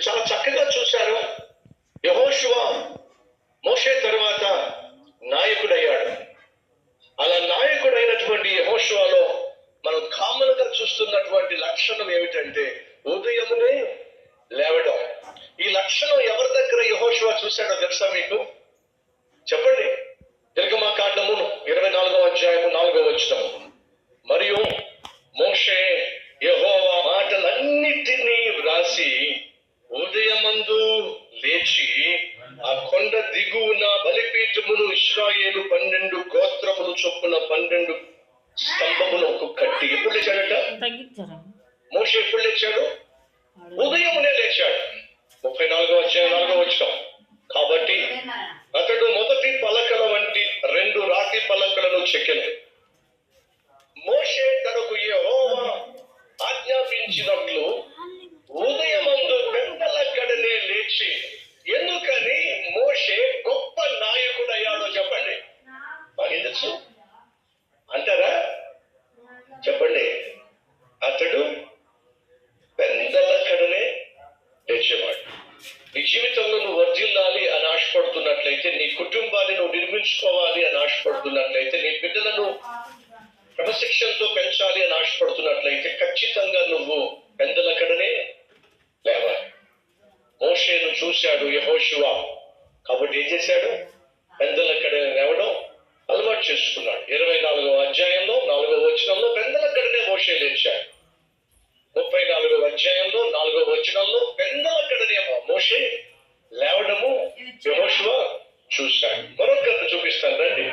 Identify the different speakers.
Speaker 1: చాలా చక్కగా చూశారు. యెహోషువ మోషే తరువాత నాయకుడయ్యాడు. అలా నాయకుడైనటువంటి యెహోషువలో మనం కామన్ గా చూస్తున్నటువంటి లక్షణం ఏమిటంటే ఉదయమునే లేవడం. ఈ లక్షణం ఎవరి దగ్గర యెహోషువ చూశాడో తెలుసా మీకు? చెప్పండి. నిర్గమకాండము 24వ అధ్యాయము 4వ వచనం. మరియు మోషే యెహోవా మాటలన్నిటినీ వ్రాసి ఉదయమందు లేచి ఆ కొండ దిగువన బలిపీఠమును ఇశ్రాయేలు 12 గోత్రములు చొప్పున 12 స్తంభములకు కట్టి. ఎప్పుడు లేచాడట మోషే? ఎప్పుడు లేచాడు? ఉదయమునే లేచాడు. 34వ అధ్యాయం 4వ వచనం. కాబట్టి అతడు మొదటి పలకల వంటి 2 రాతి పలకలను చెక్కెను. మోషే తనకు యెహోవా ఆజ్ఞాపించినట్లు ఉదయమందు పెద్దలక్కడనే లేచి. ఎందుకని మోషే గొప్ప నాయకుడయ్యాడో చెప్పండి. బాగా తెలుసు అంటారా? చెప్పండి. అతడు పెద్దలక్కడనే లేచేవాడు. నీ జీవితంలో నువ్వు వర్ధిల్లాలి అని ఆశపడుతున్నట్లయితే, నీ కుటుంబాన్ని నువ్వు నిర్మించుకోవాలి అని ఆశపడుతున్నట్లయితే, నీ బిడ్డలను క్రమశిక్షణతో పెంచాలి అని ఆశపడుతున్నట్లయితే ఖచ్చితంగా నువ్వు పెద్దలక్కడనే లేవాలి. మోషేను చూశాడు యెహోషువ. కాబట్టి ఏం చేశాడు? పెద్దలక్కడనే లేవడం అలవాటు చేసుకున్నాడు. 24వ అధ్యాయంలో 4వ వచనంలో పెద్దలక్కడనే మోషే లేచాడు. 34వ అధ్యాయంలో 4వ వచనంలో పెద్దలక్కడనే మోషే లేవడము యెహోషువ చూశాడు. మరొక చూపిస్తాను రండి.